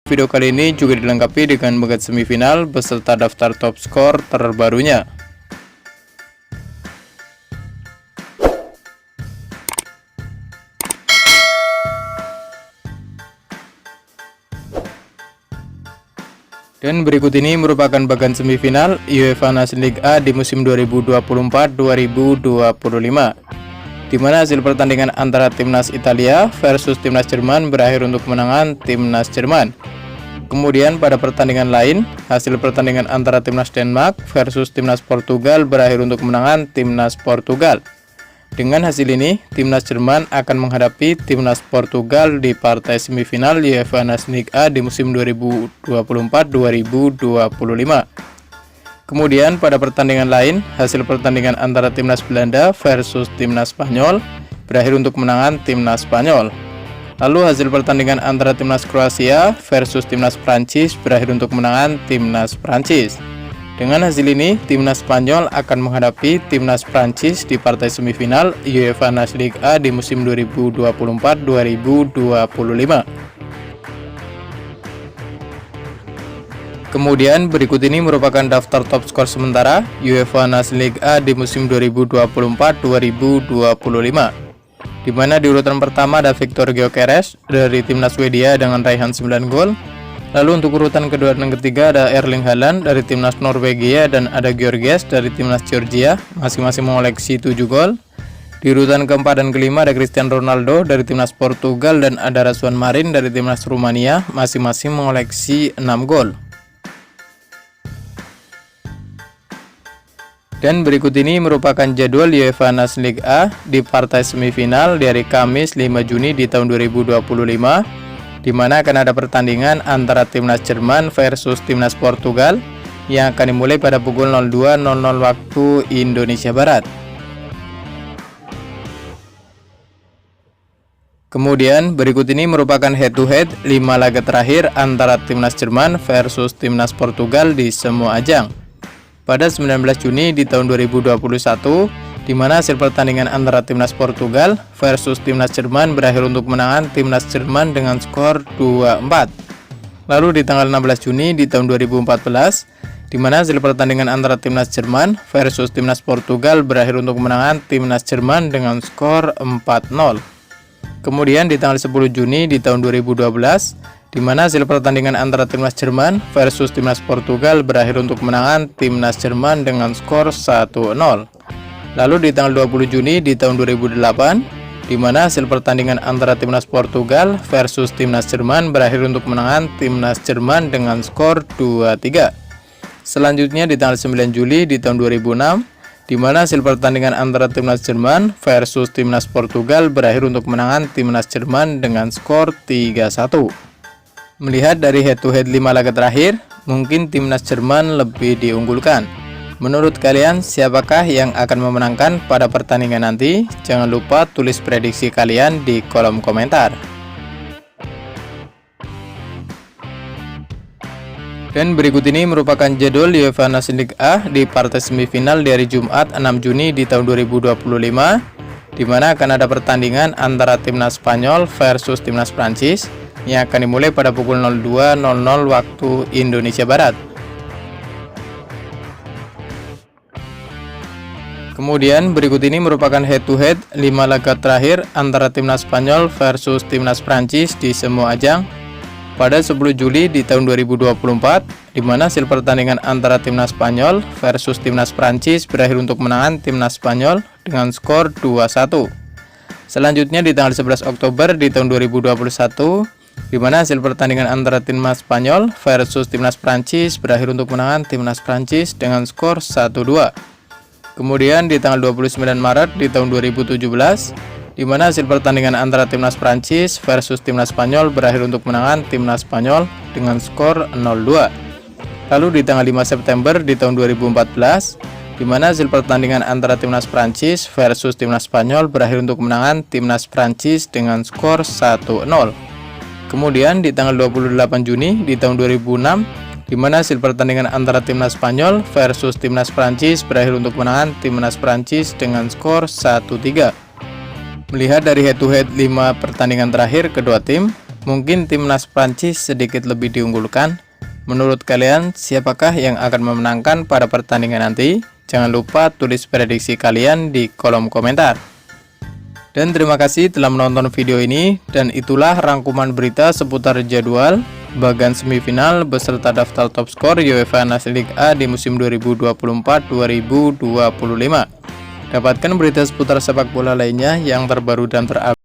Video kali ini juga dilengkapi dengan bagat semifinal beserta daftar top skor terbarunya. Dan berikut ini merupakan bagan semifinal UEFA Nations League A di musim 2024-2025, di mana hasil pertandingan antara timnas Italia versus timnas Jerman berakhir untuk kemenangan timnas Jerman. Kemudian pada pertandingan lain, hasil pertandingan antara timnas Denmark versus timnas Portugal berakhir untuk kemenangan timnas Portugal. Dengan hasil ini, timnas Jerman akan menghadapi timnas Portugal di partai semifinal UEFA Nations League A di musim 2024-2025. Kemudian pada pertandingan lain, hasil pertandingan antara timnas Belanda versus timnas Spanyol berakhir untuk kemenangan timnas Spanyol. Lalu hasil pertandingan antara timnas Kroasia versus timnas Prancis berakhir untuk kemenangan timnas Prancis. Dengan hasil ini, timnas Spanyol akan menghadapi timnas Prancis di partai semifinal UEFA Nations League A di musim 2024-2025. Kemudian berikut ini merupakan daftar top skor sementara UEFA Nations League A di musim 2024-2025. Di mana di urutan pertama ada Viktor Gyökeres dari timnas Swedia dengan raihan 9 gol. Lalu untuk urutan kedua dan ketiga ada Erling Haaland dari timnas Norwegia dan ada Georgies dari timnas Georgia, masing-masing mengoleksi 7 gol. Di urutan keempat dan kelima ada Cristiano Ronaldo dari timnas Portugal dan ada Razvan Marin dari timnas Rumania, masing-masing mengoleksi 6 gol. Dan berikut ini merupakan jadwal UEFA Nations League A di partai semifinal di hari Kamis 5 Juni di tahun 2025, di mana akan ada pertandingan antara timnas Jerman versus timnas Portugal yang akan dimulai pada pukul 02.00 waktu Indonesia Barat. Kemudian berikut ini merupakan head-to-head 5 laga terakhir antara timnas Jerman versus timnas Portugal di semua ajang. Pada 19 Juni di tahun 2021, di mana hasil pertandingan antara timnas Portugal versus timnas Jerman berakhir untuk kemenangan timnas Jerman dengan skor 2-4. Lalu di tanggal 16 Juni di tahun 2014, di mana hasil pertandingan antara timnas Jerman versus timnas Portugal berakhir untuk kemenangan timnas Jerman dengan skor 4-0. Kemudian di tanggal 10 Juni di tahun 2012, di mana hasil pertandingan antara timnas Jerman versus timnas Portugal berakhir untuk kemenangan timnas Jerman dengan skor 1-0. Lalu di tanggal 20 Juni di tahun 2008, di mana hasil pertandingan antara timnas Portugal versus timnas Jerman berakhir untuk kemenangan timnas Jerman dengan skor 2-3. Selanjutnya di tanggal 9 Juli di tahun 2006, di mana hasil pertandingan antara timnas Jerman versus timnas Portugal berakhir untuk kemenangan timnas Jerman dengan skor 3-1. Melihat dari head-to-head 5 laga terakhir, mungkin timnas Jerman lebih diunggulkan. Menurut kalian, siapakah yang akan memenangkan pada pertandingan nanti? Jangan lupa tulis prediksi kalian di kolom komentar. Dan berikut ini merupakan jadwal UEFA Nations League A di partai semifinal di hari Jumat 6 Juni di tahun 2025, di mana akan ada pertandingan antara timnas Spanyol versus timnas Prancis yang akan dimulai pada pukul 02.00 waktu Indonesia Barat. Kemudian berikut ini merupakan head-to-head 5 laga terakhir antara timnas Spanyol versus timnas Prancis di semua ajang pada 10 Juli di tahun 2024, di mana hasil pertandingan antara timnas Spanyol versus timnas Prancis berakhir untuk kemenangan timnas Spanyol dengan skor 2-1. Selanjutnya di tanggal 11 Oktober di tahun 2021, di mana hasil pertandingan antara timnas Spanyol versus timnas Prancis berakhir untuk kemenangan timnas Prancis dengan skor 1-2. Kemudian di tanggal 29 Maret di tahun 2017, di mana hasil pertandingan antara timnas Prancis versus timnas Spanyol berakhir untuk kemenangan timnas Spanyol dengan skor 0-2. Lalu di tanggal 5 September di tahun 2014, di mana hasil pertandingan antara timnas Prancis versus timnas Spanyol berakhir untuk kemenangan timnas Prancis dengan skor 1-0. Kemudian di tanggal 28 Juni di tahun 2006, di mana hasil pertandingan antara timnas Spanyol versus timnas Prancis berakhir untuk kemenangan timnas Prancis dengan skor 1-3. Melihat dari head-to-head 5 pertandingan terakhir kedua tim, mungkin timnas Prancis sedikit lebih diunggulkan. Menurut kalian, siapakah yang akan memenangkan pada pertandingan nanti? Jangan lupa tulis prediksi kalian di kolom komentar. Dan terima kasih telah menonton video ini, dan itulah rangkuman berita seputar jadwal bagan semifinal beserta daftar top skor UEFA Nations League A di musim 2024-2025. Dapatkan berita seputar sepak bola lainnya yang terbaru dan terupdate